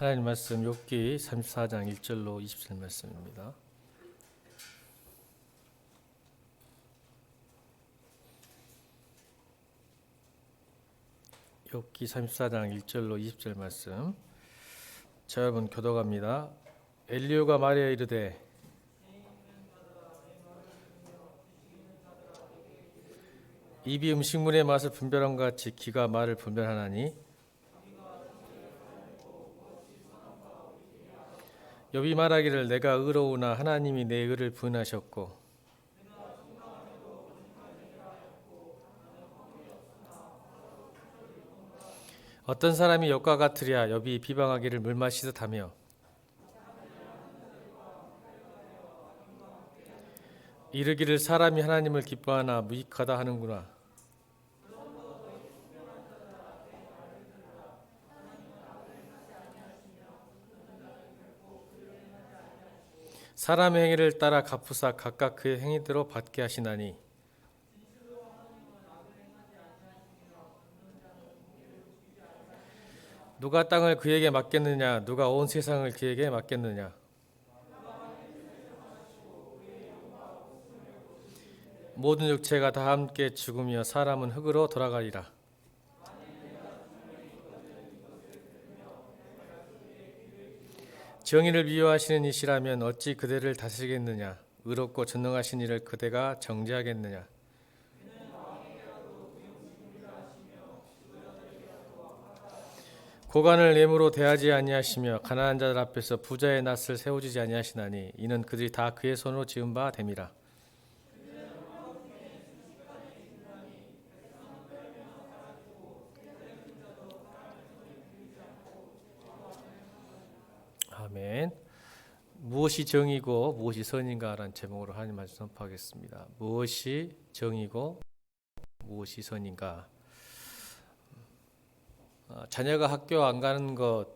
하나님 말씀 욥기 34장 1절로 20절 말씀입니다. 욥기 34장 1절로 20절 말씀. 자, 여러분 교독합니다. 엘리후가 말하여 이르되 입이 음식물의 맛을 분별함과 같이 귀가 말을 분별하나니 욥이 말하기를 내가 의로우나 하나님이 내 의를 부인하셨고 어떤 사람이 욥과 같으랴. 욥이 비방하기를 물 마시듯 하며 이르기를 사람이 하나님을 기뻐하나 무익하다 하는구나. 사람의 행위를 따라 갚으사 각각 그의 행위대로 받게 하시나니 누가 땅을 그에게 맡겠느냐 누가 온 세상을 그에게 맡겠느냐. 모든 육체가 다 함께 죽으며 사람은 흙으로 돌아가리라. 정의를 미워하시는 이시라면 어찌 그대를 다스리겠느냐. 의롭고 전능하신 이를 그대가 정죄하겠느냐. 고관을 예물로 대하지 아니하시며 가난한 자들 앞에서 부자의 낯을 세우지 아니하시나니 이는 그들이 다 그의 손으로 지은 바 됨이라. 아멘. 무엇이 정이고 무엇이 선인가라는 제목으로 하나님 말씀 선포하겠습니다. 무엇이 정이고 무엇이 선인가. 자녀가 학교 안 가는 것,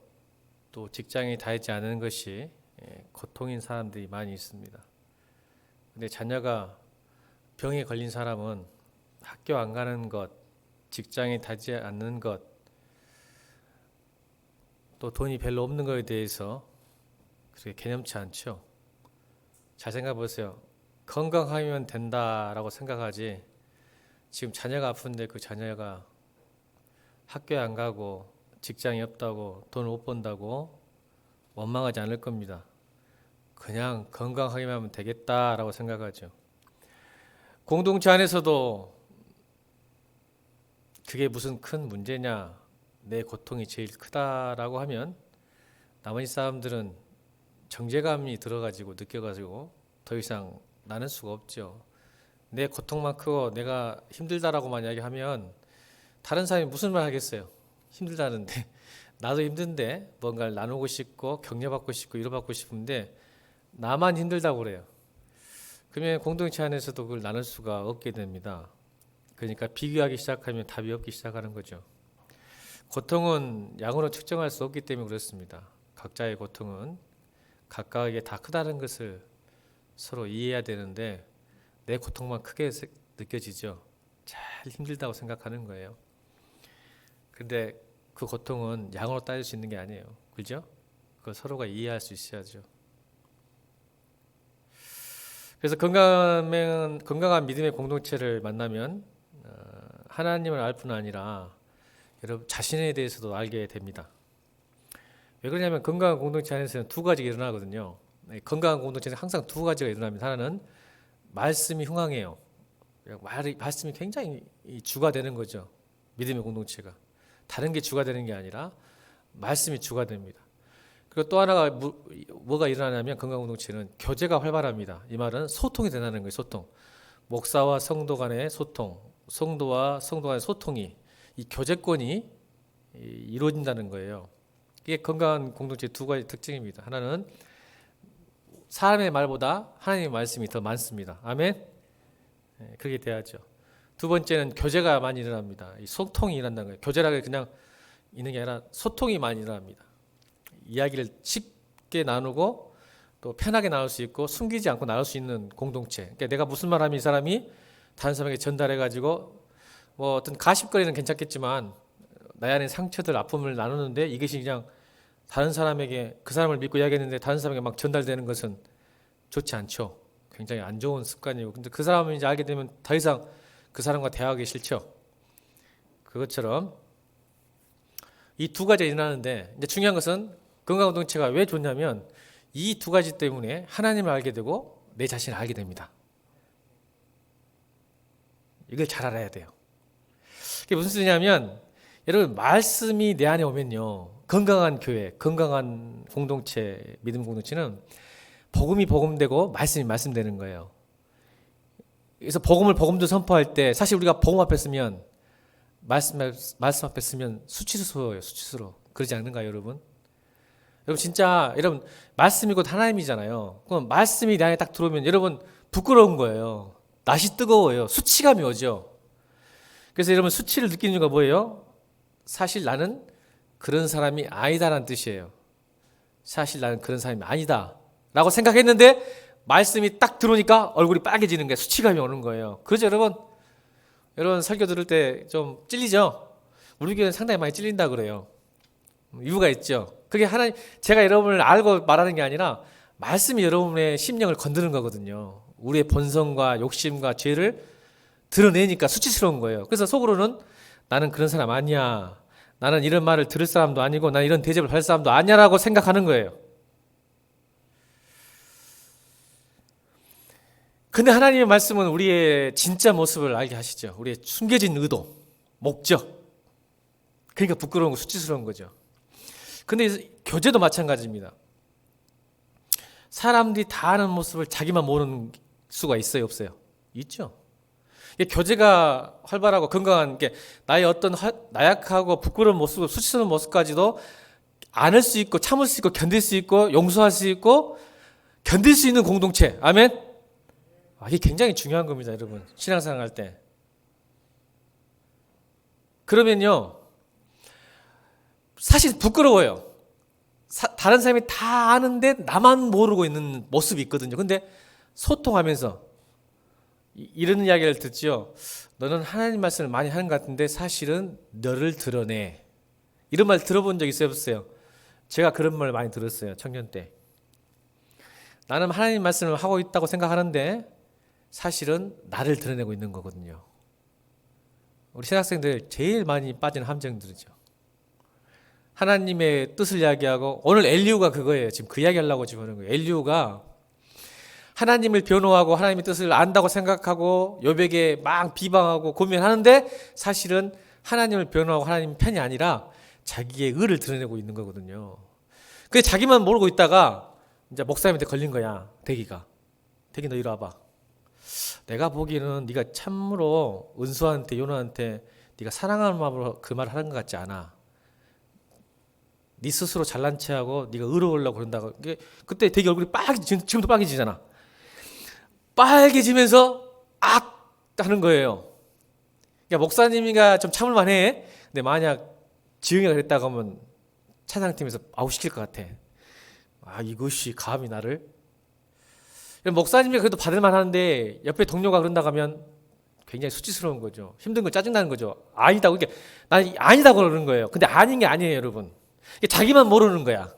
또 직장에 다니지 않는 것이 고통인 사람들이 많이 있습니다. 근데 자녀가 병에 걸린 사람은 학교 안 가는 것, 직장에 다니지 않는 것, 또 돈이 별로 없는 것에 대해서 그렇게 개념치 않죠. 잘 생각해 보세요. 건강하면 된다라고 생각하지, 지금 자녀가 아픈데 그 자녀가 학교에 안 가고 직장이 없다고 돈을 못 번다고 원망하지 않을 겁니다. 그냥 건강하기만 하면 되겠다라고 생각하죠. 공동체 안에서도 그게 무슨 큰 문제냐, 내 고통이 제일 크다라고 하면 나머지 사람들은 정죄감이 들어가지고 느껴가지고 더 이상 나눌 수가 없죠. 내 고통만 크고 내가 힘들다라고만 이야기하면 다른 사람이 무슨 말 하겠어요? 힘들다는데 나도 힘든데 뭔가를 나누고 싶고 격려받고 싶고 위로받고 싶은데 나만 힘들다고 그래요. 그러면 공동체 안에서도 그걸 나눌 수가 없게 됩니다. 그러니까 비교하기 시작하면 답이 없기 시작하는 거죠. 고통은 양으로 측정할 수 없기 때문에 그렇습니다. 각자의 고통은 각각에게 다 크다는 것을 서로 이해해야 되는데 내 고통만 크게 느껴지죠. 제일 힘들다고 생각하는 거예요. 근데 그 고통은 양으로 따질 수 있는 게 아니에요. 그죠? 그걸 서로가 이해할 수 있어야죠. 그래서 건강한 믿음의 공동체를 만나면 하나님을 알 뿐 아니라 여러분 자신에 대해서도 알게 됩니다. 왜 그러냐면 건강한 공동체 안에서는 두 가지가 일어나거든요. 건강한 공동체는 항상 두 가지가 일어납니다. 하나는 말씀이 흥황해요. 말씀이 굉장히 주가 되는 거죠. 믿음의 공동체가. 다른 게 주가 되는 게 아니라 말씀이 주가 됩니다. 그리고 또 하나가 뭐가 일어나냐면 건강 공동체는 교제가 활발합니다. 이 말은 소통이 되는 거예요. 소통. 목사와 성도 간의 소통, 성도와 성도 간의 소통이, 이 교제권이 이루어진다는 거예요. 이게 건강한 공동체의 두 가지 특징입니다. 하나는 사람의 말보다 하나님의 말씀이 더 많습니다. 아멘. 그렇게 돼야죠. 두 번째는 교제가 많이 일어납니다. 이 소통이 일어난다는 거예요. 교제라고 그냥 있는 게 아니라 소통이 많이 일어납니다. 이야기를 쉽게 나누고 또 편하게 나눌 수 있고 숨기지 않고 나눌 수 있는 공동체. 그러니까 내가 무슨 말 하면 이 사람이 다른 사람에게 전달해가지고 뭐 어떤 가십거리는 괜찮겠지만 나의 안에 상처들, 아픔을 나누는데 이것이 그냥 다른 사람에게 그 사람을 믿고 이야기했는데 다른 사람에게 막 전달되는 것은 좋지 않죠. 굉장히 안 좋은 습관이고, 근데 그 사람을 이제 알게 되면 더 이상 그 사람과 대화하기 싫죠. 그것처럼 이 두 가지가 일어나는데, 이제 중요한 것은 건강 공동체가 왜 좋냐면 이 두 가지 때문에 하나님을 알게 되고 내 자신을 알게 됩니다. 이걸 잘 알아야 돼요. 그게 무슨 뜻이냐면, 여러분 말씀이 내 안에 오면요, 건강한 교회, 건강한 공동체, 믿음 공동체는 복음이 복음되고 말씀이 말씀되는 거예요. 그래서 복음을 복음도 선포할 때 사실 우리가 복음 앞에 쓰면 말씀 앞에 쓰면 수치스러워요. 수치스러워. 그러지 않는가요, 여러분? 여러분 진짜 여러분 말씀이 곧 하나님이잖아요. 그럼 말씀이 내 안에 딱 들어오면 여러분 부끄러운 거예요. 낯이 뜨거워요. 수치감이 오죠. 그래서 여러분 수치를 느끼는 이유가 뭐예요? 사실 나는 그런 사람이 아니다라는 뜻이에요. 사실 나는 그런 사람이 아니다 라고 생각했는데 말씀이 딱 들어오니까 얼굴이 빨개지는 게 수치감이 오는 거예요. 그렇죠, 여러분? 여러분 설교 들을 때 좀 찔리죠? 우리 교회는 상당히 많이 찔린다 그래요. 이유가 있죠. 그게 하나님, 제가 여러분을 알고 말하는 게 아니라 말씀이 여러분의 심령을 건드는 거거든요. 우리의 본성과 욕심과 죄를 드러내니까 수치스러운 거예요. 그래서 속으로는 나는 그런 사람 아니야. 나는 이런 말을 들을 사람도 아니고 나는 이런 대접을 받을 사람도 아니야라고 생각하는 거예요. 근데 하나님의 말씀은 우리의 진짜 모습을 알게 하시죠. 우리의 숨겨진 의도, 목적. 그러니까 부끄러운 거, 수치스러운 거죠. 근데 교제도 마찬가지입니다. 사람들이 다 아는 모습을 자기만 모르는 수가 있어요, 없어요? 있죠. 교제가 활발하고 건강한 게 나의 어떤 나약하고 부끄러운 모습, 수치스러운 모습까지도 안을 수 있고 참을 수 있고 견딜 수 있고 용서할 수 있고 견딜 수 있는 공동체. 아멘. 이게 굉장히 중요한 겁니다, 여러분. 신앙생활 할 때. 그러면요, 사실 부끄러워요. 다른 사람이 다 아는데 나만 모르고 있는 모습이 있거든요. 근데 소통하면서 이런 이야기를 듣죠. 너는 하나님 말씀을 많이 하는 것 같은데 사실은 너를 드러내. 이런 말 들어본 적 있어요, 없어요? 제가 그런 말 많이 들었어요, 청년 때. 나는 하나님 말씀을 하고 있다고 생각하는데 사실은 나를 드러내고 있는 거거든요. 우리 신학생들 제일 많이 빠지는 함정들이죠. 하나님의 뜻을 이야기하고, 오늘 엘리후가 그거예요. 지금 그 이야기 하려고 지금 하는 거예요. 엘리후가 하나님을 변호하고 하나님의 뜻을 안다고 생각하고 욥에게 막 비방하고 고민하는데 사실은 하나님을 변호하고 하나님 편이 아니라 자기의 의를 드러내고 있는 거거든요. 그게 자기만 모르고 있다가 이제 목사님한테 걸린 거야. 대기 너 이리 와봐. 내가 보기에는 네가 참으로 은수한테 요나한테 네가 사랑하는 마음으로 그 말을 하는 것 같지 않아. 네 스스로 잘난 체하고 네가 의로우려고 그런다고. 그때 되게 얼굴이 지금도 빨개지잖아. 빨개지면서 악 하는 거예요. 그러니까 목사님이가 좀 참을 만해. 근데 만약 지영이가 그랬다고 하면 찬양팀에서 아웃시킬 것 같아. 이것이 감히 나를. 목사님이 그래도 받을 만하는데 옆에 동료가 그런다고 하면 굉장히 수치스러운 거죠. 힘든 거, 짜증나는 거죠. 아니다고. 그러니까 난 아니다고 그러는 거예요. 근데 아닌 게 아니에요, 여러분. 자기만 모르는 거야.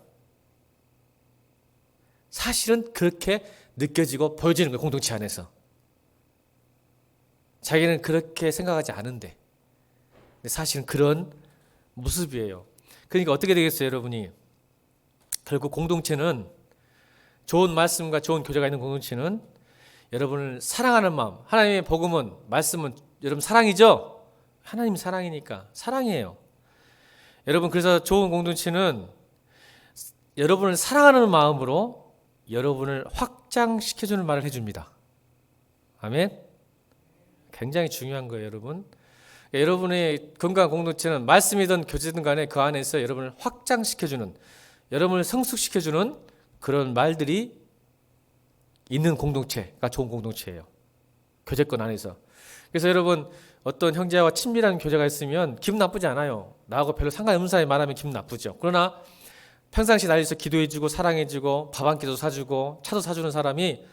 사실은 그렇게 느껴지고 보여지는 거예요, 공동체 안에서. 자기는 그렇게 생각하지 않은데. 근데 사실은 그런 모습이에요. 그러니까 어떻게 되겠어요, 여러분이? 결국 공동체는, 좋은 말씀과 좋은 교제가 있는 공동체는 여러분을 사랑하는 마음, 하나님의 복음은, 말씀은 여러분 사랑이죠? 하나님 사랑이니까 사랑이에요. 여러분, 그래서 좋은 공동체는 여러분을 사랑하는 마음으로 여러분을 확장시켜주는 말을 해줍니다. 아멘? 굉장히 중요한 거예요, 여러분. 여러분의 건강한 공동체는 말씀이든 교제든 간에 그 안에서 여러분을 확장시켜주는, 여러분을 성숙시켜주는 그런 말들이 있는 공동체가 좋은 공동체예요. 교제권 안에서. 그래서 여러분, 어떤 형제와 친밀한 교제가 있으면 기분 나쁘지 않아요. 나하고 별로 상관없는 사람이 말하면 기분 나쁘죠. 그러나 평상시 나에서 기도해주고 사랑해주고 밥 한 끼도 사주고 차도 사주는 사람이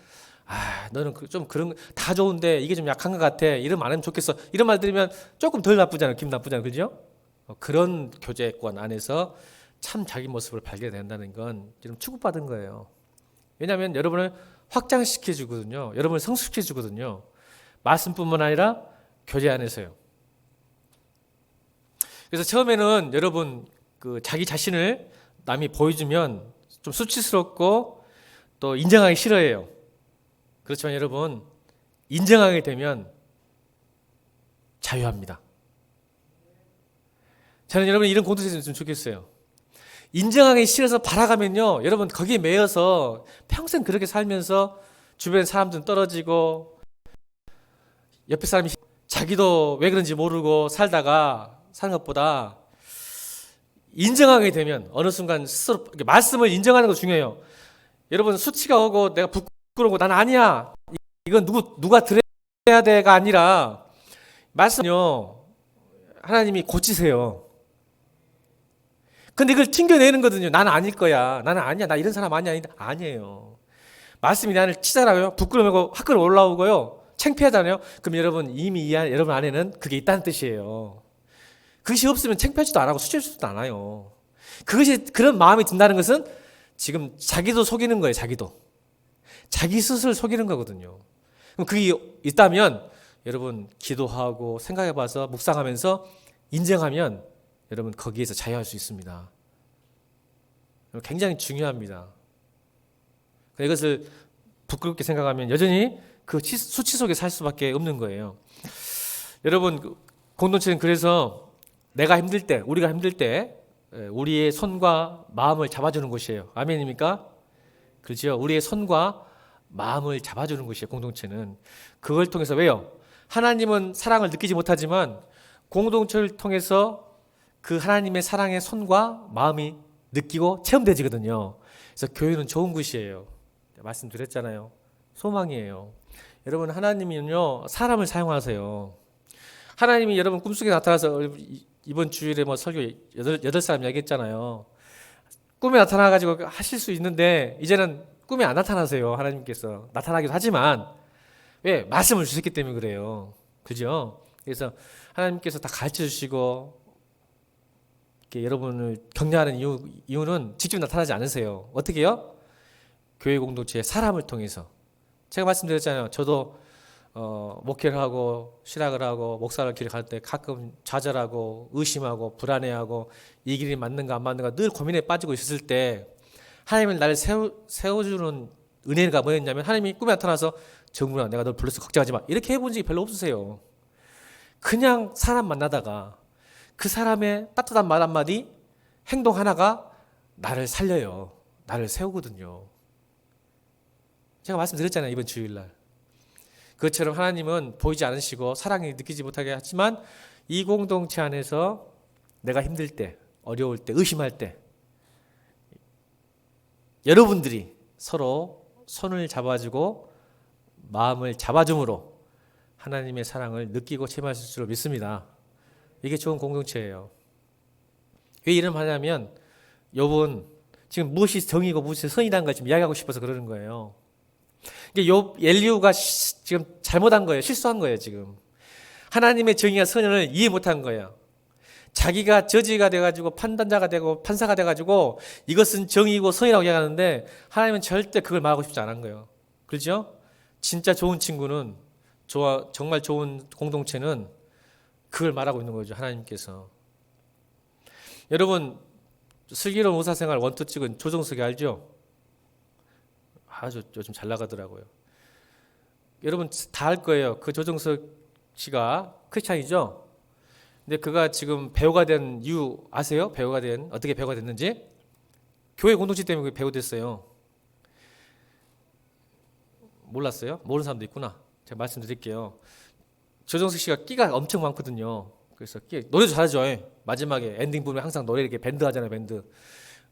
너는 좀 그런 다 좋은데 이게 좀 약한 것 같아. 이러면 안 하면 좋겠어. 이런 말 들으면 조금 덜 나쁘잖아요. 기분 나쁘잖아요. 그죠? 그런 교제권 안에서 참 자기 모습을 발견된다는 건 좀 축복받은 거예요. 왜냐하면 여러분을 확장시켜 주거든요. 여러분을 성숙해 주거든요. 말씀뿐만 아니라 교제 안에서요. 그래서 처음에는 여러분 그 자기 자신을 남이 보여주면 좀 수치스럽고 또 인정하기 싫어해요. 그렇지만 여러분 인정하게 되면 자유합니다. 저는 여러분 이런 공동체가 좀 좋겠어요. 인정하기 싫어서 바라가면요, 여러분 거기에 매여서 평생 그렇게 살면서 주변 사람들은 떨어지고 옆에 사람이 자기도 왜 그런지 모르고 살다가 사는 것보다 인정하게 되면 어느 순간 스스로 말씀을 인정하는 거 중요해요. 여러분 수치가 오고 내가 부끄러운 거 난 아니야. 이건 누가 들어야 돼가 아니라 말씀요 하나님이 고치세요. 근데 이걸 튕겨내는 거거든요. 나는 아닐 거야. 나는 아니야. 나 이런 사람 아니야. 아니에요. 말씀이 나를 치잖아요. 부끄러움하고 화끈 올라오고요. 창피하잖아요. 그럼 여러분 이미 여러분 안에는 그게 있다는 뜻이에요. 그것이 없으면 창피하지도 않고 수치하지도 않아요. 그런 마음이 든다는 것은 지금 자기도 속이는 거예요. 자기 스스로 속이는 거거든요. 그럼 그게 있다면 여러분 기도하고 생각해봐서 묵상하면서 인정하면 여러분 거기에서 자유할 수 있습니다. 굉장히 중요합니다. 이것을 부끄럽게 생각하면 여전히 그 수치 속에 살 수밖에 없는 거예요. 여러분 공동체는 그래서 내가 힘들 때, 우리가 힘들 때 우리의 손과 마음을 잡아주는 곳이에요. 아멘입니까? 그렇죠. 우리의 손과 마음을 잡아주는 곳이에요. 공동체는. 그걸 통해서 왜요? 하나님은 사랑을 느끼지 못하지만 공동체를 통해서 그 하나님의 사랑의 손과 마음이 느끼고 체험되지거든요. 그래서 교회는 좋은 곳이에요. 말씀드렸잖아요. 소망이에요. 여러분 하나님은요 사람을 사용하세요. 하나님이 여러분 꿈속에 나타나서 이번 주일에 뭐 설교 8사람 얘기했잖아요. 꿈에 나타나가지고 하실 수 있는데 이제는 꿈에 안 나타나세요. 하나님께서 나타나기도 하지만 왜? 말씀을 주셨기 때문에 그래요. 그죠? 그래서 하나님께서 다 가르쳐 주시고 여러분을 격려하는 이유는 직접 나타나지 않으세요. 어떻게요? 교회 공동체의 사람을 통해서. 제가 말씀드렸잖아요. 저도 목회를 하고 신학을 하고 목사를 길을 갈 때 가끔 좌절하고 의심하고 불안해하고 이 길이 맞는가 안 맞는가 늘 고민에 빠지고 있었을 때 하나님은 나를 세워주는 은혜가 뭐였냐면 하나님이 꿈에 나타나서 정문아 내가 널 불러서 걱정하지 마 이렇게 해본 적이 별로 없으세요. 그냥 사람 만나다가 그 사람의 따뜻한 말 한마디 행동 하나가 나를 살려요. 나를 세우거든요. 제가 말씀드렸잖아요. 이번 주일날. 그것처럼 하나님은 보이지 않으시고 사랑이 느끼지 못하게 하지만 이 공동체 안에서 내가 힘들 때, 어려울 때, 의심할 때 여러분들이 서로 손을 잡아주고 마음을 잡아줌으로 하나님의 사랑을 느끼고 체험하실 줄 믿습니다. 이게 좋은 공동체예요. 왜 이런 말 하냐면 욥은 지금 무엇이 정의고 무엇이 선이라는 걸 지금 이야기하고 싶어서 그러는 거예요. 이게 엘리후가 지금 잘못한 거예요. 실수한 거예요. 지금 하나님의 정의와 선을 이해 못한 거예요. 자기가 저지가 돼가지고 판단자가 되고 판사가 돼가지고 이것은 정의고 선이라고 이야기하는데 하나님은 절대 그걸 말하고 싶지 않은 거예요. 그렇죠? 진짜 좋은 친구는 정말 좋은 공동체는 그걸 말하고 있는 거죠. 하나님께서. 여러분 슬기로운 의사생활 원투 찍은 조정석이 알죠? 아주 요즘 잘 나가더라고요. 여러분 다 알 거예요. 그 조정석 씨가 크리스찬이죠? 근데 그가 지금 배우가 된 이유 아세요? 어떻게 배우가 됐는지? 교회 공동체 때문에 배우 됐어요. 몰랐어요? 모르는 사람도 있구나. 제가 말씀드릴게요. 조정석 씨가 끼가 엄청 많거든요. 그래서 노래도 잘하죠. 마지막에 엔딩 부분에 항상 노래 이렇게 밴드 하잖아요. 밴드.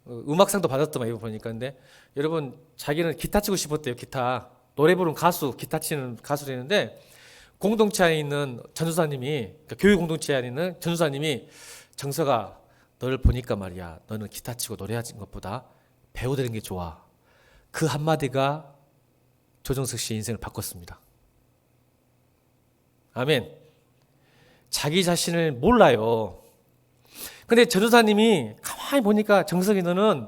음악상도 받았더만 이거 보니까. 근데 여러분 자기는 기타 치고 싶었대요. 기타. 노래 부르는 가수, 기타 치는 가수였는데 공동체 안에 있는 전도사님이 그러니까 교회 공동체 안에 있는 전도사님이 정석아 너를 보니까 말이야. 너는 기타 치고 노래하는 것보다 배우 되는 게 좋아. 그 한마디가 조정석 씨의 인생을 바꿨습니다. 아멘. 자기 자신을 몰라요. 근데 전도사님이 가만히 보니까 정석이 너는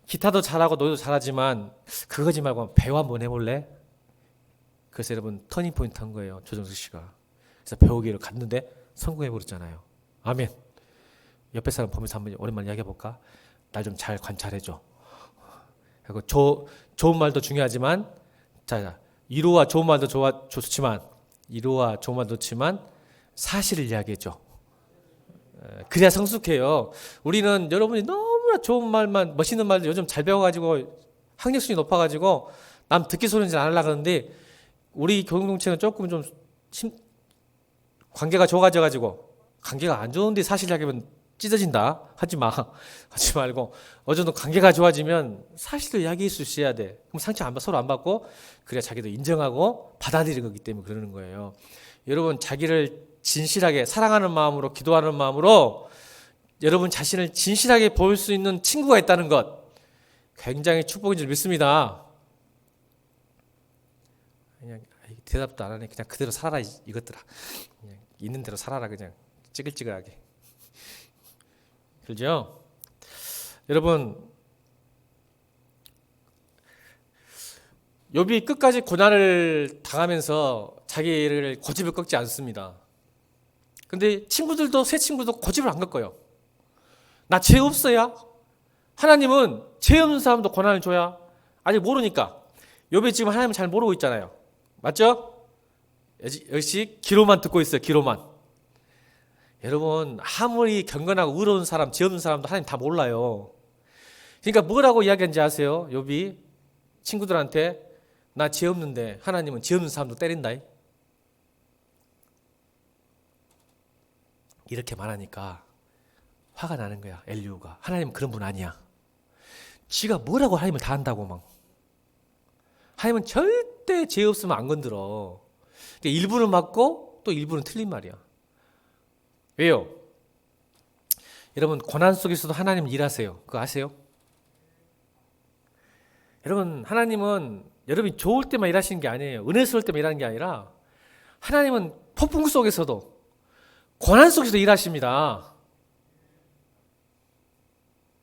기타도 잘하고 노래도 잘하지만 그거지 말고 배우 한번 해볼래? 그래서 여러분 터닝 포인트 한 거예요. 조정석 씨가. 그래서 배우기를 갔는데 성공해버렸잖아요. 아멘. 옆에 사람 보면서 한번 오랜만에 이야기해볼까? 날 좀 잘 관찰해줘. 그리고 좋은 말도 중요하지만, 자, 위로와 좋은 말도 좋지만, 위로와 좋은 말도 좋지만, 사실을 이야기해줘. 그래야 성숙해요. 우리는 여러분이 너무나 좋은 말만, 멋있는 말도 요즘 잘 배워가지고, 학력순위 높아가지고, 남 듣기 소리는 안 하려고 하는데, 우리 교육공동체는 조금 좀 관계가 좋아져가지고, 관계가 안 좋은데 사실 이야기하면 찢어진다. 하지 마. 하지 말고 어느 정도 관계가 좋아지면 사실도 이야기할 수 있어야 돼. 그럼 상처 서로 안 받고 그래야 자기도 인정하고 받아들이는 거기 때문에 그러는 거예요. 여러분 자기를 진실하게 사랑하는 마음으로 기도하는 마음으로 여러분 자신을 진실하게 볼 수 있는 친구가 있다는 것 굉장히 축복인 줄 믿습니다. 그냥 대답도 안 하네. 그냥 그대로 살아라 이것들아. 그냥 있는 대로 살아라 그냥 찌글찌글하게. 그렇죠? 여러분 욥이 끝까지 고난을 당하면서 자기를 고집을 꺾지 않습니다. 근데 친구들도 새 친구도 고집을 안 꺾어요. 나 죄 없어야? 하나님은 죄 없는 사람도 고난을 줘야? 아직 모르니까. 욥이 지금 하나님을 잘 모르고 있잖아요. 맞죠? 역시 기로만 듣고 있어요. 기로만. 여러분 아무리 경건하고 의로운 사람, 죄 없는 사람도 하나님 다 몰라요. 그러니까 뭐라고 이야기하는지 아세요? 욥이 친구들한테 나 죄 없는데 하나님은 죄 없는 사람도 때린다. 이렇게 말하니까 화가 나는 거야. 엘리후가. 하나님은 그런 분 아니야. 지가 뭐라고 하나님을 다 한다고 막. 하나님은 절대 죄 없으면 안 건드려. 그러니까 일부는 맞고 또 일부는 틀린 말이야. 왜요? 여러분 고난 속에서도 하나님 일하세요. 그거 아세요? 여러분 하나님은 여러분이 좋을 때만 일하시는 게 아니에요. 은혜스러울 때만 일하는 게 아니라 하나님은 폭풍 속에서도 고난 속에서도 일하십니다.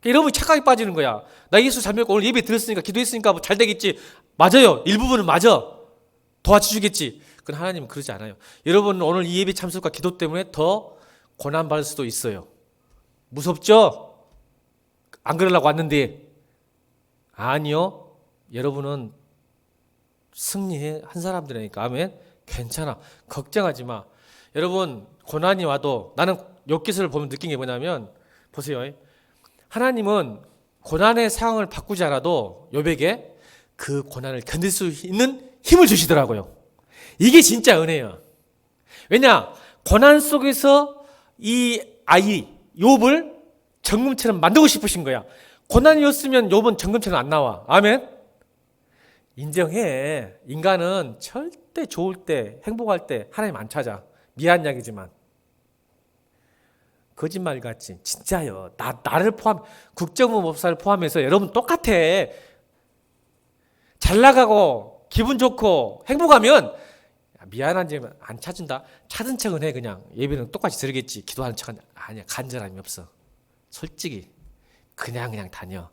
여러분이 착각에 빠지는 거야. 나 예수 잘 믿고 오늘 예배 드렸으니까 기도했으니까 뭐 잘 되겠지. 맞아요. 일부분은 맞아. 도와주시겠지. 그건 하나님은 그러지 않아요. 여러분 오늘 이 예배 참석과 기도 때문에 더 고난 받을 수도 있어요. 무섭죠? 안 그러려고 왔는데. 아니요. 여러분은 승리한 사람들이니까. 아멘. 괜찮아. 걱정하지 마. 여러분 고난이 와도 나는 욥기서를 보면 느낀 게 뭐냐면 보세요. 하나님은 고난의 상황을 바꾸지 않아도 욥에게 그 고난을 견딜 수 있는 힘을 주시더라고요. 이게 진짜 은혜예요. 왜냐? 고난 속에서 이 아이 욥을 정금처럼 만들고 싶으신 거야. 고난이었으면 욥은 정금처럼 안 나와. 아멘. 인정해. 인간은 절대 좋을 때 행복할 때 하나님 안 찾아. 미안 이야기지만 거짓말 같지. 진짜요. 나를 포함 국정원 법사를 포함해서 여러분 똑같아. 잘 나가고 기분 좋고 행복하면 미안한지 안 찾은다. 찾은 척은 해 그냥. 예배는 똑같이 들겠지. 기도하는 척은 아니야. 간절함이 없어. 솔직히 그냥 다녀.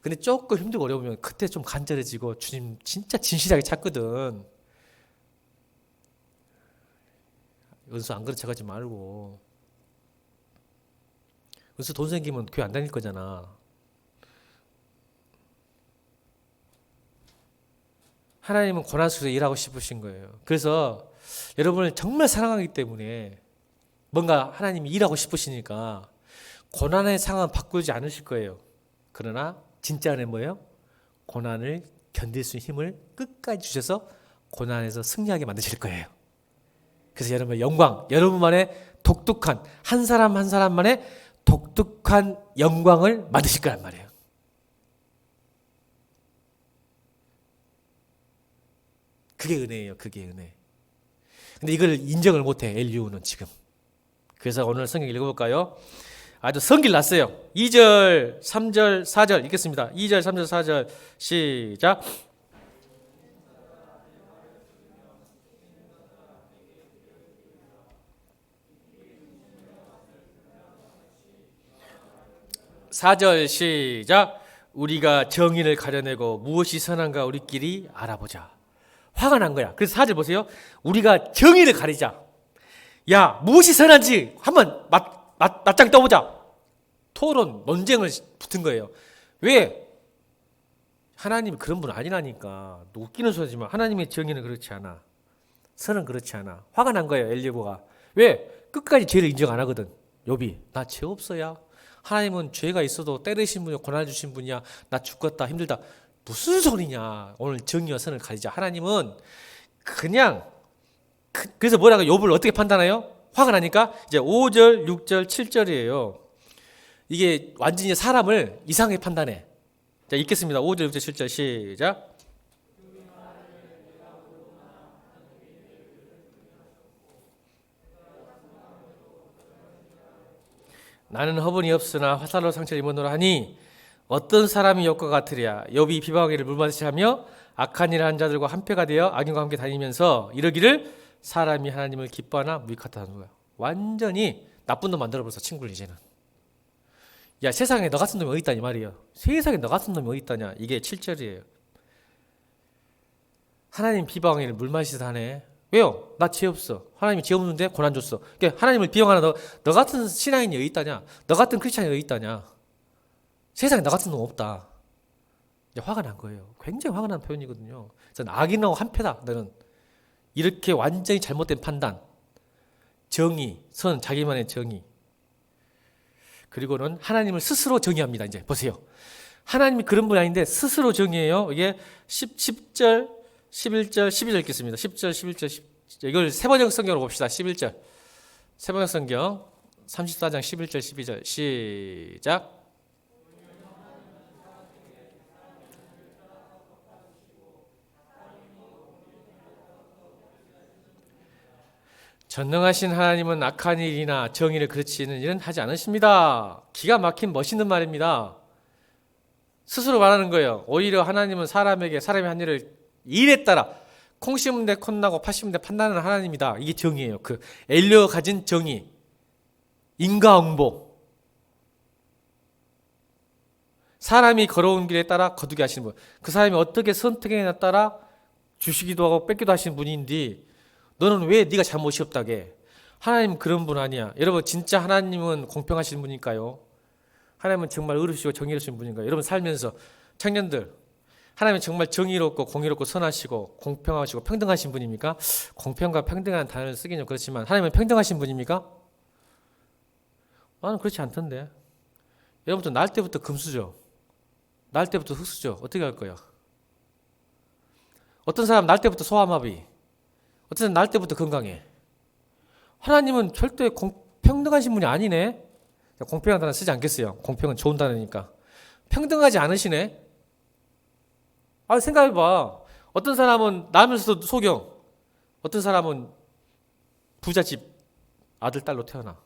근데 조금 힘들고 어려우면 그때 좀 간절해지고 주님 진짜 진실하게 찾거든. 은수 안 그런 척 하지 말고. 은수 돈 생기면 교회 안 다닐 거잖아. 하나님은 고난 속에서 일하고 싶으신 거예요. 그래서 여러분을 정말 사랑하기 때문에 뭔가 하나님이 일하고 싶으시니까 고난의 상황은 바꾸지 않으실 거예요. 그러나 진짜 은혜 뭐예요? 고난을 견딜 수 있는 힘을 끝까지 주셔서 고난에서 승리하게 만드실 거예요. 그래서 여러분의 영광, 여러분만의 독특한 한 사람 한 사람만의 독특한 영광을 만드실 거란 말이에요. 그게 은혜예요. 그게 은혜. 근데 이걸 인정을 못해 엘리후는 지금. 그래서 오늘 성경 읽어볼까요? 아주 성길 났어요. 2절, 3절, 4절 읽겠습니다. 2절, 3절, 4절 시작. 4절 시작. 우리가 정의를 가려내고 무엇이 선한가 우리끼리 알아보자. 화가 난 거야. 그래서 4절 보세요. 우리가 정의를 가리자. 야, 무엇이 선한지 한번 맞짱 떠보자. 토론, 논쟁을 붙은 거예요. 왜? 하나님이 그런 분 아니라니까. 웃기는 소리지만 하나님의 정의는 그렇지 않아. 선은 그렇지 않아. 화가 난 거예요, 엘리야가. 왜? 끝까지 죄를 인정 안 하거든. 욥이. 나 죄 없어야. 하나님은 죄가 있어도 때리신 분이야, 고난 주신 분이야. 나 죽겠다, 힘들다. 무슨 소리냐. 오늘 정의와 선을 가리자. 하나님은 그냥 그래서 뭐라고 욥을 어떻게 판단해요? 화가 나니까 이제 5절, 6절, 7절이에요. 이게 완전히 사람을 이상하게 판단해. 자, 읽겠습니다. 5절, 6절, 7절 시작. 나는 허분이 없으나 화살로 상처를 입었노라 하니 어떤 사람이 욥과 같으랴. 욥이 비방하기를 물마시지 하며 악한 일을 한 자들과 한패가 되어 악인과 함께 다니면서 이러기를 사람이 하나님을 기뻐하나 무익하다는 거야. 완전히 나쁜 놈 만들어버렸어, 친구를 이제는. 야, 세상에 너 같은 놈이 어디 있다니 말이에요. 세상에 너 같은 놈이 어디 있다냐. 이게 7절이에요. 하나님 비방하기를 물마시듯 하네. 왜요? 나 죄 없어. 하나님이 죄 없는데 고난 줬어. 그러니까 하나님을 비방하는 너 같은 신앙인이 어디 있다냐? 너 같은 크리스찬이 어디 있다냐? 세상에 너 같은 놈 없다. 이제 화가 난 거예요. 굉장히 화가 난 표현이거든요. 저는 악인하고 한패다. 너는 이렇게 완전히 잘못된 판단, 정의, 선, 자기만의 정의. 그리고는 하나님을 스스로 정의합니다. 이제 보세요. 하나님이 그런 분이 아닌데 스스로 정의해요. 이게 10절, 11절, 12절 읽겠습니다. 10절, 11절, 10절. 이걸 세번역 성경으로 봅시다. 11절. 세번역 성경 34장 11절, 12절. 시작. 전능하신 하나님은 악한 일이나 정의를 그르치는 일은 하지 않으십니다. 기가 막힌 멋있는 말입니다. 스스로 말하는 거예요. 오히려 하나님은 사람이 한 일을 일에 따라 콩 심은 데 콩나고 팥 심은 데 판나는 하나님이다. 이게 정의예요. 그 엘리야가 가진 정의, 인과응보. 사람이 걸어온 길에 따라 거두게 하시는 분. 그 사람이 어떻게 선택에 따라 주시기도 하고 뺏기도 하시는 분인데 너는 왜 네가 잘못이 없다게? 하나님 그런 분 아니야. 여러분 진짜 하나님은 공평하신 분일까요? 하나님은 정말 의로우시고 정의로우신 분인가요? 여러분 살면서 청년들 하나님은 정말 정의롭고 공의롭고 선하시고 공평하시고 평등하신 분입니까? 공평과 평등한 단어를 쓰긴 좀 그렇지만 하나님은 평등하신 분입니까? 나는 그렇지 않던데. 여러분도 날 때부터 금수저, 날 때부터 흙수저 어떻게 할 거야? 어떤 사람 날 때부터 소아마비, 어떤 사람 날 때부터 건강해. 하나님은 절대 평등하신 분이 아니네. 공평한 단어 쓰지 않겠어요. 공평은 좋은 단어니까. 평등하지 않으시네. 아, 생각해봐. 어떤 사람은 나면서도 소경, 어떤 사람은 부잣집 아들, 딸로 태어나.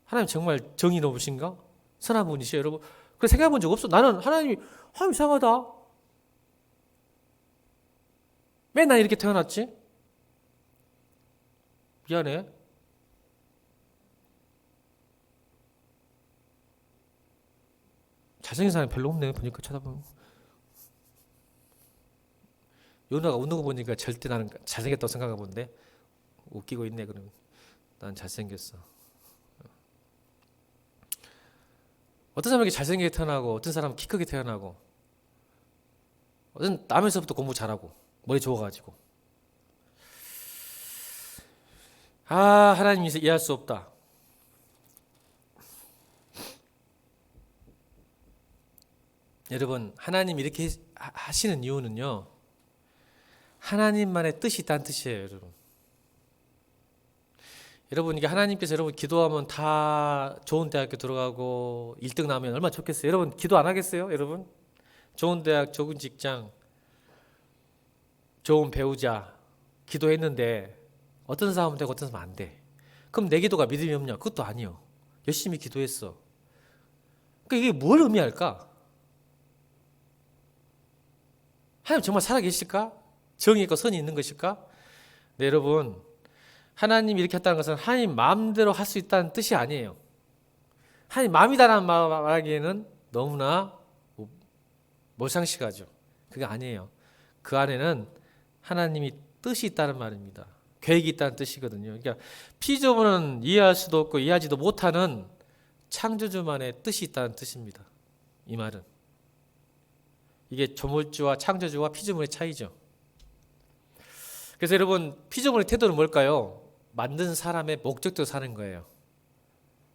하나님 정말 정의로우신가? 선한 분이시요, 여러분. 그래 생각해본 적 없어. 나는 하나님 이상하다. 맨날 이렇게 태어났지? 미안해. 잘생긴 사람이 별로 없네. 보니까 쳐다보면. 요나가 웃는 거 보니까 절대 나는 잘생겼다고 생각하고 보는데 웃기고 있네. 그러면 난 잘생겼어. 어떤 사람에게 잘생기게 태어나고 어떤 사람은 키 크게 태어나고 어떤 남에서부터 공부 잘하고 머리 좋아가지고 하나님이 이해할 수 없다. 여러분 하나님 이렇게 하시는 이유는요, 하나님만의 뜻이 있다는 뜻이에요. 여러분 이게 하나님께서 여러분 기도하면 다 좋은 대학교 들어가고 1등 나오면 얼마나 좋겠어요. 여러분 기도 안 하겠어요? 여러분 좋은 대학, 좋은 직장, 좋은 배우자 기도했는데 어떤 사람은 되고 어떤 사람은 안 돼. 그럼 내 기도가 믿음이 없냐? 그것도 아니요. 열심히 기도했어. 그러니까 이게 뭘 의미할까? 하나님 정말 살아계실까? 정의 있고 선이 있는 것일까? 네, 여러분 하나님이 이렇게 했다는 것은 하나님 마음대로 할 수 있다는 뜻이 아니에요. 하나님 마음이다라는 말하기에는 너무나 몰상식하죠. 그게 아니에요. 그 안에는 하나님이 뜻이 있다는 말입니다. 계획이 있다는 뜻이거든요. 그러니까 피조물은 이해할 수도 없고 이해하지도 못하는 창조주만의 뜻이 있다는 뜻입니다. 이 말은 이게 조물주와 창조주와 피조물의 차이죠. 그래서 여러분 피조물의 태도는 뭘까요? 만든 사람의 목적대로 사는 거예요.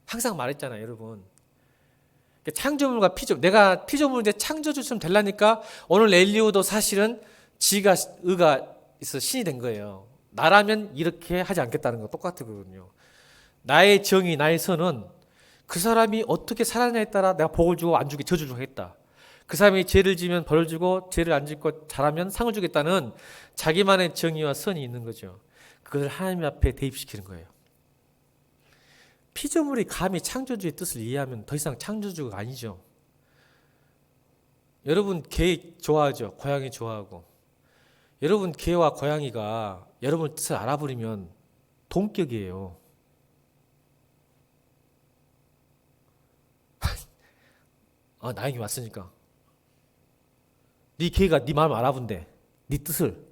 항상 말했잖아요, 여러분. 창조물과 피조물, 내가 피조물인데 창조주처럼 되려니까 오늘 엘리오도 사실은 지가 의가 있어 신이 된 거예요. 나라면 이렇게 하지 않겠다는 거 똑같거든요. 나의 정의, 나의 선은 그 사람이 어떻게 살아냐에 따라 내가 복을 주고 안 주게 저주를 하겠다. 그 사람이 죄를 지면 벌을 주고 죄를 안 짓고 잘하면 상을 주겠다는 자기만의 정의와 선이 있는 거죠. 그걸 하나님 앞에 대입시키는 거예요. 피조물이 감히 창조주의 뜻을 이해하면 더 이상 창조주가 아니죠. 여러분 개 좋아하죠? 고양이 좋아하고. 여러분 개와 고양이가 여러분 뜻을 알아버리면 동격이에요. 나에게 왔으니까 네 개가 네 마음을 알아본대. 네 뜻을.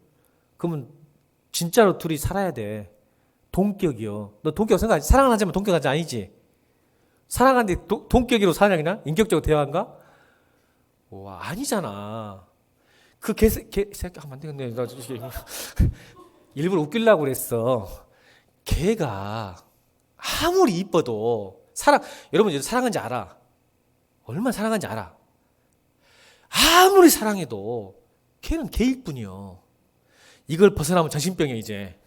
그러면 진짜로 둘이 살아야 돼. 동격이요. 너 동격 생각하지? 사랑을 하지만 동격하지 아니지? 사랑하는데 동격으로 사냐 그냥? 인격적으로 대화인가? 와 아니잖아. 그 하면 안 되겠네. 나 일부러 웃기려고 그랬어. 개가 아무리 이뻐도 여러분 사랑하는지 알아? 얼마나 사랑하는지 알아? 아무리 사랑해도 걔는 개일 뿐이요. 이걸 벗어나면 정신병이야 이제.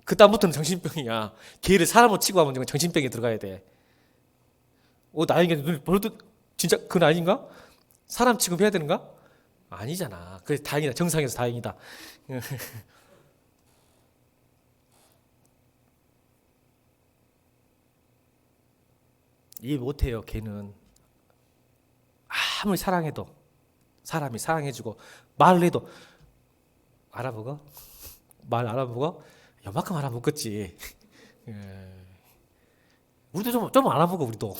그 다음부터는 정신병이야. 개를 사람으로 치고 하면 정신병에 들어가야 돼. 나에게 눈을 벌도 진짜 그건 아닌가? 사람 취급해야 되는가? 아니잖아. 그래 다행이다. 정상에서 다행이다. 이해 못해요. 걔는 아무리 사랑해도 사람이 사랑해주고 말을 해도 알아보고 말 알아보고 요만큼 알아먹겠지. 우리도 좀 알아보고 우리도.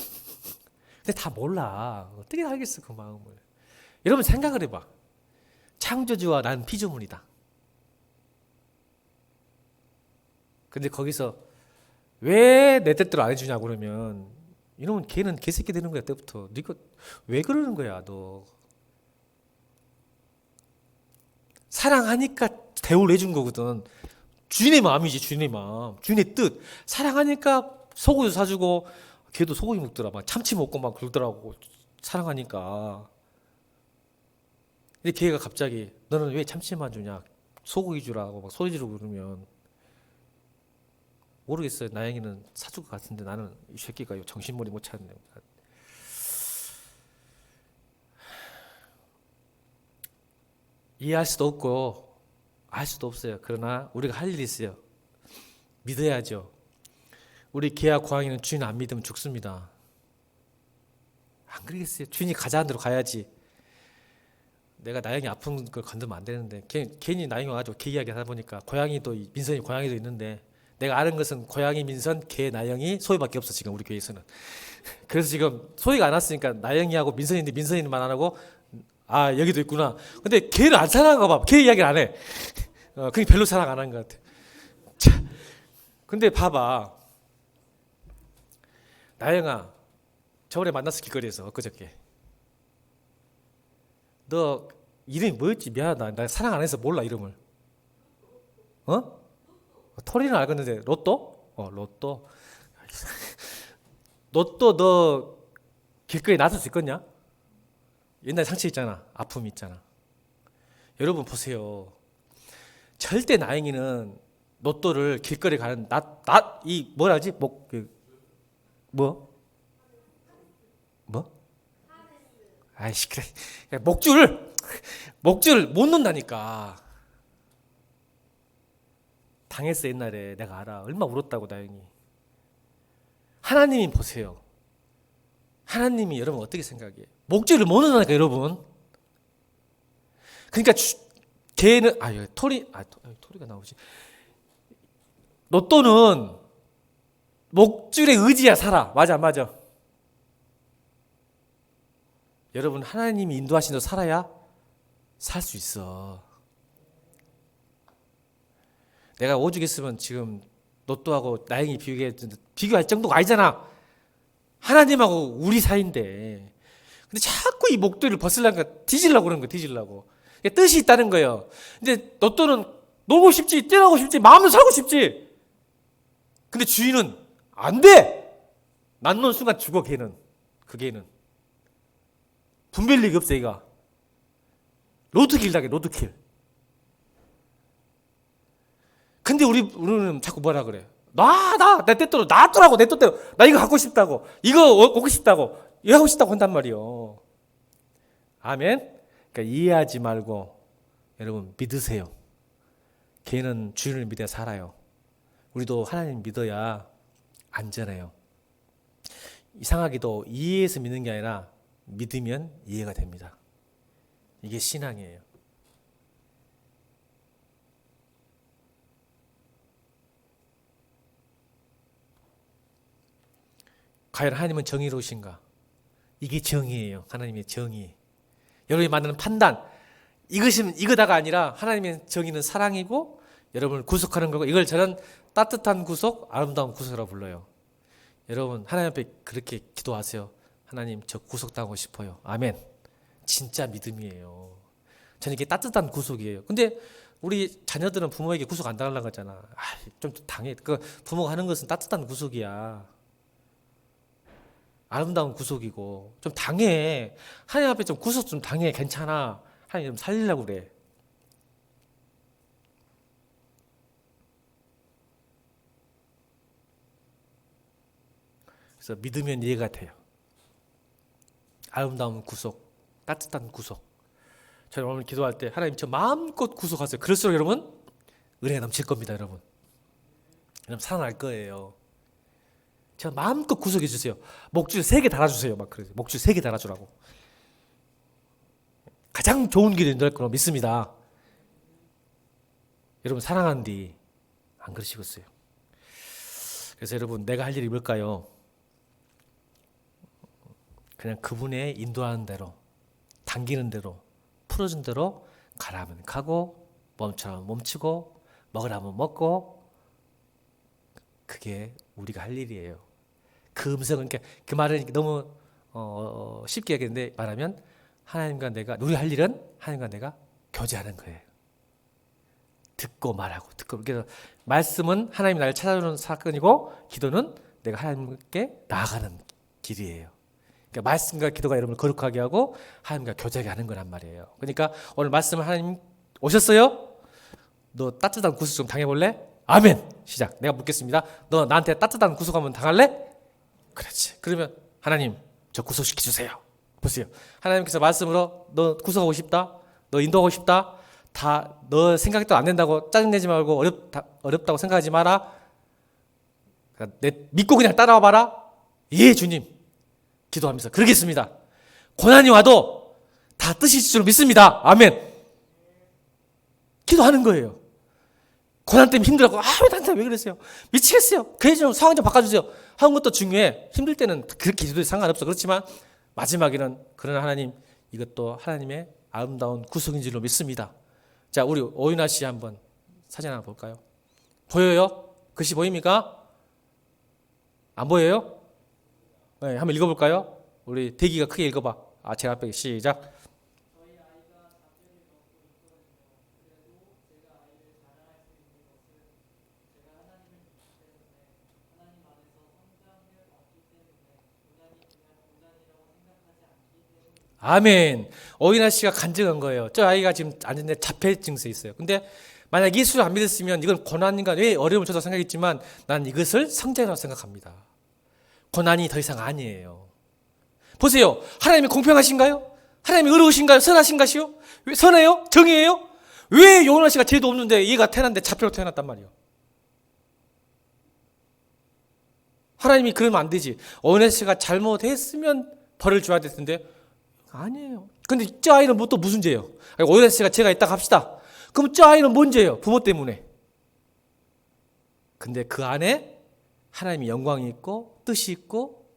근데 다 몰라. 어떻게 알겠어 그 마음을. 여러분 생각을 해봐. 창조주와 난 피조물이다. 근데 거기서 왜 내 뜻대로 안 해주냐고 그러면 이놈은 걔는 개새끼 되는 거야 때부터. 네가 왜 그러는 거야 너. 사랑하니까 대우를 해준 거거든. 주인의 마음이지. 주인의 마음. 주인의 뜻. 사랑하니까 소고기 사주고 걔도 소고기 먹더라. 막 참치 먹고 막 그러더라고. 사랑하니까. 근데 걔가 갑자기 너는 왜 참치만 주냐? 소고기 주라고 막 소리 지르고 그러면 모르겠어요. 나영이는 사줄 것 같은데 나는 이 새끼가 정신머리 못 찾네. 이해할 수도 없고 알 수도 없어요. 그러나 우리가 할 일이 있어요. 믿어야죠. 우리 개와 고양이는 주인 안 믿으면 죽습니다. 안 그러겠어요? 주인이 가자는 대로 가야지. 내가 나영이 아픈 걸 건드면 안 되는데 괜히 나영이 와가지고 개 이야기 하다 보니까 고양이도 민선이 고양이도 있는데 내가 아는 것은 고양이 민선 개 나영이 소희밖에 없어 지금 우리 교회에서는. 그래서 지금 소희가 안 왔으니까 나영이하고 민선인데 민선이만 안 하고 여기도 있구나. 근데 걔를 안 사랑한가 봐. 걔 이야기를 안 해. 그게 별로 사랑 안 한 것 같아. 자, 근데 봐봐. 나영아, 저번에 만났어 길거리에서 엊그저께. 너 이름이 뭐였지? 미안하다. 나 사랑 안 해서 몰라 이름을. 토리는 알겠는데 로또? 로또. 로또 너 길거리에 놔둘 수 있겠냐? 옛날에 상처 있잖아. 아픔이 있잖아. 여러분 보세요. 절대 나영이는 로또를 길거리 가는 이 뭐라지? 뭐? 아이씨 그래. 목줄을 못 놓는다니까. 당했어 옛날에. 내가 알아. 얼마나 울었다고 나영이. 하나님이 보세요. 하나님이 여러분 어떻게 생각해요? 목줄을 못 놓는다니까 여러분. 그러니까 걔는 토리가 나오지. 로또는 목줄에 의지야 살아. 맞아. 여러분 하나님이 인도하신 대로 살아야 살 수 있어. 내가 오죽했으면 지금 로또하고 나영이 비교할 정도가 아니잖아. 하나님하고 우리 사이인데. 근데 자꾸 이 목도리를 벗으려니까 뒤질라고 그러는 거야. 뒤질라고. 뜻이 있다는 거예요. 근데 로또는 놀고 싶지, 뛰어나고 싶지, 마음도 살고 싶지. 근데 주인은 안 돼. 난 놓은 순간 죽어. 걔는. 그 걔는 분별력이 없어. 얘가 로드킬 당해. 로드킬. 근데 우리는 자꾸 뭐라 그래? 내 뜻대로 놔두라고. 내 뜻대로 나 이거 갖고 싶다고, 이거 오고 싶다고, 이거 하고 싶다고 한단 말이요. 아멘. 그러니까 이해하지 말고 여러분 믿으세요. 걔는 주인을 믿어야 살아요. 우리도 하나님 믿어야 안전해요. 이상하게도 이해해서 믿는 게 아니라 믿으면 이해가 됩니다. 이게 신앙이에요. 과연 하나님은 정의로우신가? 이게 정의예요. 하나님의 정의. 여러분이 만드는 판단, 이거다가 아니라 하나님의 정의는 사랑이고 여러분을 구속하는 거고, 이걸 저는 따뜻한 구속, 아름다운 구속이라고 불러요. 여러분 하나님 앞에 그렇게 기도하세요. 하나님, 저 구속당하고 싶어요. 아멘. 진짜 믿음이에요. 저는 이게 따뜻한 구속이에요. 근데 우리 자녀들은 부모에게 구속 안 당하려고 하잖아. 좀 당해. 그 부모가 하는 것은 따뜻한 구속이야. 아름다운 구속이고 좀 당해. 하나님 앞에 좀 구속 좀 당해. 괜찮아. 하나님 좀 살리려고 그래. 그래서 믿으면 이해가 돼요. 아름다운 구속, 따뜻한 구속. 저는 오늘 기도할 때 하나님 저 마음껏 구속하세요. 그럴수록 여러분 은혜가 넘칠 겁니다. 여러분 살아날 거예요. 저 마음껏 구속해 주세요. 목줄 3개 달아주세요. 막 그래요. 목줄 3개 달아주라고. 가장 좋은 길을 인도할 거라고 믿습니다. 여러분 사랑하는데 안 그러시겠어요? 그래서 여러분 내가 할 일이 뭘까요? 그냥 그분의 인도하는 대로, 당기는 대로, 풀어준 대로 가라면 가고, 멈추라면 멈추고, 먹으라면 먹고. 그게 우리가 할 일이에요. 그 음성은, 그러니까 그 말은 너무 쉽게 얘기했는데, 말하면 하나님과 내가, 우리 할 일은 하나님과 내가 교제하는 거예요. 듣고 말하고 듣고. 그래서 말씀은 하나님이 나를 찾아주는 사건이고, 기도는 내가 하나님께 나아가는 길이에요. 그러니까 말씀과 기도가 여러분을 거룩하게 하고 하나님과 교제하게 하는 거란 말이에요. 그러니까 오늘 말씀, 하나님 오셨어요? 너 따뜻한 구속 좀 당해볼래? 아멘. 시작. 내가 묻겠습니다. 너 나한테 따뜻한 구속 한번 당할래? 그렇지. 그러면 하나님 저 구속시켜 주세요. 보세요. 하나님께서 말씀으로 너 구속하고 싶다, 너 인도하고 싶다, 다 너 생각도 안 된다고 짜증내지 말고 어렵다고 생각하지 마라. 믿고 그냥 따라와 봐라. 예 주님. 기도하면서 그러겠습니다. 고난이 와도 다 뜻이실 줄 믿습니다. 아멘. 기도하는 거예요. 고난 때문에 힘들었고, 왜 나한테 왜 그러세요? 미치겠어요. 그래 좀 상황 좀 바꿔주세요. 하는 것도 중요해. 힘들 때는 그렇게 기도해도 상관없어. 그렇지만 마지막에는 그러나 하나님, 이것도 하나님의 아름다운 구속인 줄로 믿습니다. 자, 우리 오윤아 씨 한번 사진 하나 볼까요? 보여요? 글씨 보입니까? 안 보여요? 네, 한번 읽어볼까요? 우리 대기가 크게 읽어봐. 제 앞에 시작. 아멘. 오이나 씨가 간증한 거예요. 저 아이가 지금 앉은데 자폐 증세 있어요. 근데 만약 예수를 안 믿었으면 이건 고난인가, 왜 어려움을 줘서 생각했지만 난 이것을 성장이라고 생각합니다. 고난이 더 이상 아니에요. 보세요. 하나님이 공평하신가요? 하나님이 의로우신가요? 선하신가시요? 왜 선해요? 정의예요? 왜 요나 씨가 죄도 없는데 얘가 태어났는데 자폐로 태어났단 말이에요? 하나님이 그러면 안 되지. 오나 씨가 잘못했으면 벌을 줘야 될 텐데 아니에요. 근데 저 아이는 또 무슨 죄예요? 오나 씨가 죄가 있다고 합시다. 그럼 저 아이는 뭔 죄예요? 부모 때문에. 근데 그 안에 하나님의 영광이 있고 뜻이 있고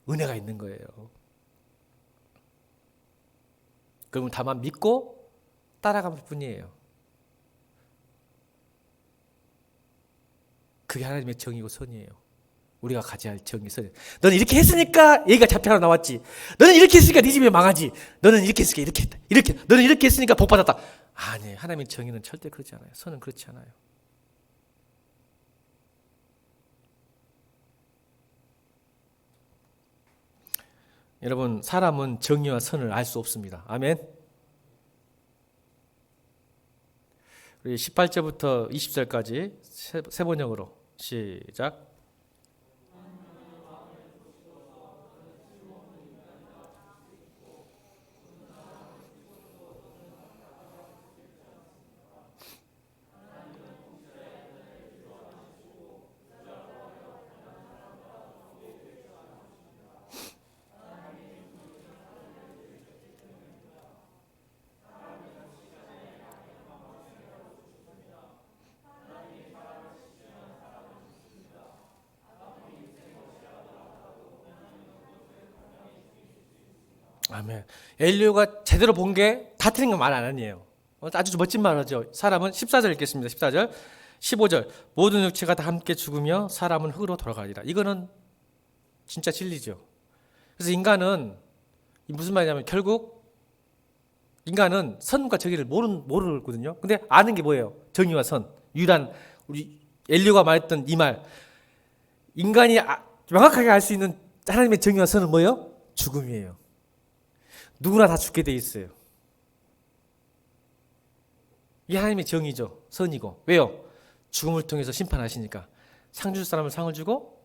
은혜가 있는 거예요. 그러면 다만 믿고 따라갈 뿐이에요. 그게 하나님의 정의고 선이에요. 우리가 가져야 할 정의 선. 너는 이렇게 했으니까 얘가 잡혀가 나왔지. 너는 이렇게 했으니까 네 집이 망하지. 너는 이렇게 했으니까 이렇게 했다. 이렇게. 너는 이렇게 했으니까 복 받았다. 아니, 하나님의 정의는 절대 그렇지 않아요. 선은 그렇지 않아요. 여러분, 사람은 정의와 선을 알 수 없습니다. 아멘. 우리 18절부터 20절까지 세 번역으로 시작. 아멘. 엘리야가 제대로 본 게 다 틀린 건 말 안 아니에요. 아주 멋진 말하죠. 사람은 14절 읽겠습니다. 14절, 15절. 모든 육체가 다 함께 죽으며 사람은 흙으로 돌아가리라. 이거는 진짜 진리죠. 그래서 인간은 무슨 말이냐면 결국 인간은 선과 정의를 모르거든요. 근데 아는 게 뭐예요? 정의와 선. 유일한 우리 엘리야가 말했던 이 말. 인간이 명확하게 알 수 있는 하나님의 정의와 선은 뭐예요? 죽음이에요. 누구나 다 죽게 돼 있어요. 이게 하나님의 정의죠. 선이고. 왜요? 죽음을 통해서 심판하시니까. 상 줄 사람은 상을 주고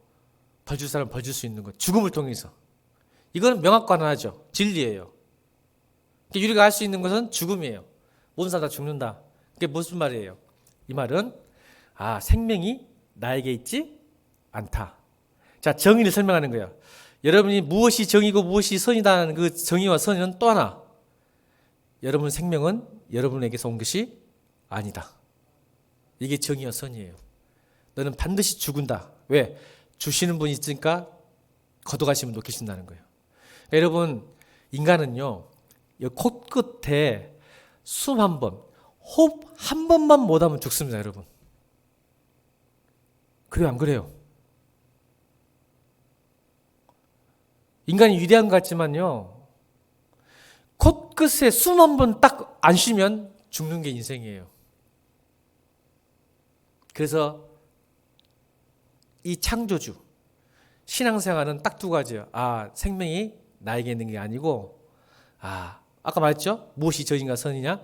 벌 줄 사람은 벌 줄 수 있는 것. 죽음을 통해서. 이건 명확관하죠. 진리예요. 우리가 알 수 있는 것은 죽음이에요. 모든 사람 다 죽는다. 그게 무슨 말이에요? 이 말은 생명이 나에게 있지 않다. 자, 정의를 설명하는 거예요. 여러분이 무엇이 정의고 무엇이 선이다는 그 정의와 선은 또 하나. 여러분 생명은 여러분에게서 온 것이 아니다. 이게 정의와 선이에요. 너는 반드시 죽은다. 왜? 주시는 분이 있으니까 걷어가시는 분도 계신다는 거예요. 여러분, 인간은요, 코끝에 숨 한 번, 호흡 한 번만 못하면 죽습니다, 여러분. 그래요, 안 그래요? 인간이 위대한 것 같지만요, 코끝에 숨 한 번 딱 안 쉬면 죽는 게 인생이에요. 그래서 이 창조주, 신앙생활은 딱 두 가지예요. 생명이 나에게 있는 게 아니고, 아까 말했죠? 무엇이 정의가 선이냐?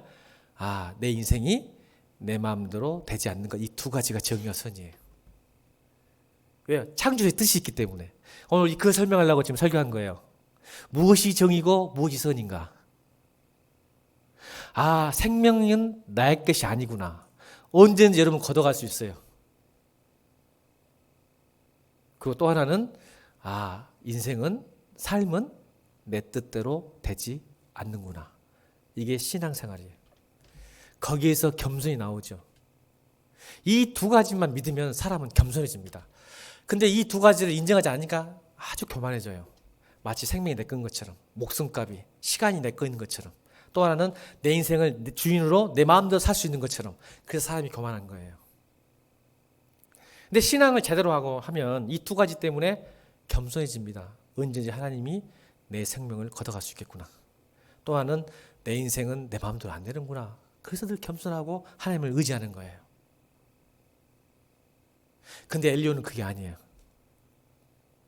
내 인생이 내 마음대로 되지 않는 것. 이 두 가지가 정의와 선이에요. 왜요? 창조의 뜻이 있기 때문에. 오늘 그걸 설명하려고 지금 설교한 거예요. 무엇이 정의고 무엇이 선인가? 생명은 나의 것이 아니구나. 언제든지 여러분 걷어갈 수 있어요. 그리고 또 하나는 인생은, 삶은 내 뜻대로 되지 않는구나. 이게 신앙생활이에요. 거기에서 겸손이 나오죠. 이 두 가지만 믿으면 사람은 겸손해집니다. 근데 이 두 가지를 인정하지 않으니까 아주 교만해져요. 마치 생명이 내 거인 것처럼, 목숨값이, 시간이 내 거인 것처럼, 또 하나는 내 인생을 내 주인으로 내 마음대로 살 수 있는 것처럼. 그래서 사람이 교만한 거예요. 근데 신앙을 제대로 하고 하면 이 두 가지 때문에 겸손해집니다. 언제든지 하나님이 내 생명을 걷어갈 수 있겠구나. 또 하나는 내 인생은 내 마음대로 안 되는구나. 그래서 늘 겸손하고 하나님을 의지하는 거예요. 근데 엘리야는 그게 아니에요.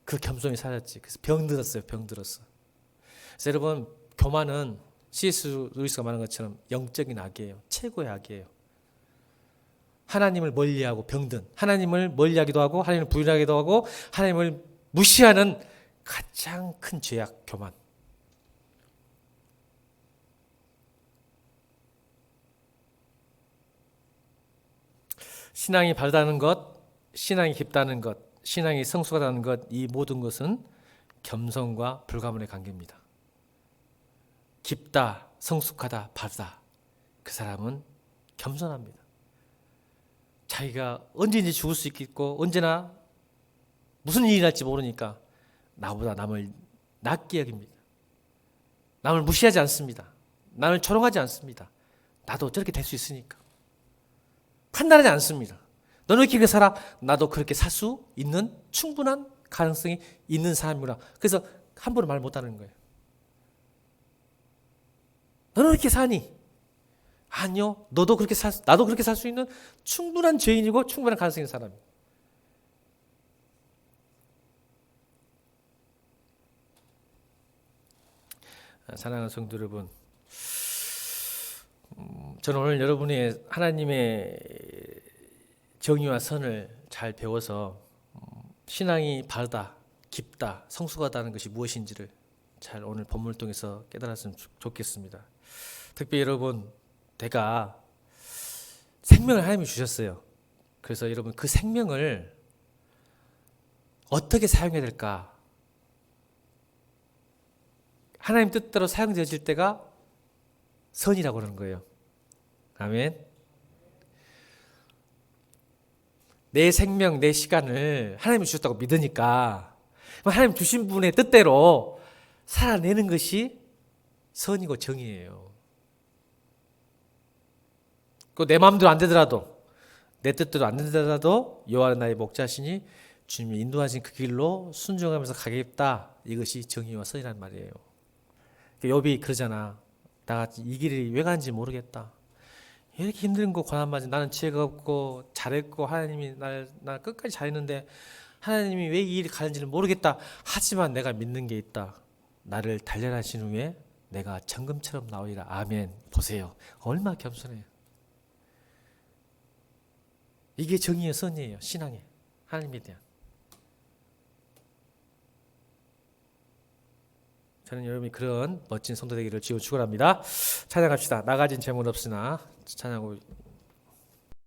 그 겸손히 살았지. 그래서 병들었어요. 병들었어. 그래서 여러분, 교만은 C.S. 루이스가 말한 것처럼 영적인 악이에요. 최고의 악이에요. 하나님을 멀리하고 병든, 하나님을 멀리하기도 하고 하나님을 부인하기도 하고 하나님을 무시하는 가장 큰 죄악, 교만. 신앙이 바르다는 것, 신앙이 깊다는 것, 신앙이 성숙하다는 것, 이 모든 것은 겸손과 불가문의 관계입니다. 깊다, 성숙하다, 바르다. 그 사람은 겸손합니다. 자기가 언제든지 죽을 수 있겠고 언제나 무슨 일이 날지 모르니까 나보다 남을 낮게 여깁니다. 남을 무시하지 않습니다. 나를 조롱하지 않습니다. 나도 저렇게 될 수 있으니까. 판단하지 않습니다. 너는 이렇게 살아? 나도 그렇게 살 수 있는 충분한 가능성이 있는 사람이구나. 그래서 함부로 말 못하는 거예요. 너는 이렇게 사니? 아니요. 나도 그렇게 살 수 있는 충분한 죄인이고 충분한 가능성이 있는 사람이에요. 사랑하는 성도 여러분, 저는 오늘 여러분이 하나님의 정의와 선을 잘 배워서 신앙이 바르다, 깊다, 성숙하다는 것이 무엇인지를 잘 오늘 본문을 통해서 깨달았으면 좋겠습니다. 특별히 여러분, 내가 생명을 하나님이 주셨어요. 그래서 여러분 그 생명을 어떻게 사용해야 될까? 하나님 뜻대로 사용되어질 때가 선이라고 그러는 거예요. 아멘. 내 생명, 내 시간을 하나님이 주셨다고 믿으니까 하나님 주신 분의 뜻대로 살아내는 것이 선이고 정의예요. 내 마음대로 안 되더라도, 내 뜻대로 안 되더라도 여호와는 나의 목자시니 주님이 인도하신 그 길로 순종하면서 가겠다. 이것이 정의와 선이란 말이에요. 욥이 그러잖아. 나 이 길이 왜 가는지 모르겠다. 이렇게 힘든 거 고난받지. 나는 지혜가 없고 잘했고 하나님이 날 끝까지 잘했는데 하나님이 왜 이 길이 가는지는 모르겠다. 하지만 내가 믿는 게 있다. 나를 단련하신 후에 내가 정금처럼 나오리라. 아멘. 보세요. 얼마나 겸손해요. 이게 정의의 선이에요. 신앙에. 하나님에 대한. 저는 여러분이 그런 멋진 성도 되기를 주여 축원합니다. 찬양합시다. 나가진 재물 없으나 찬양하고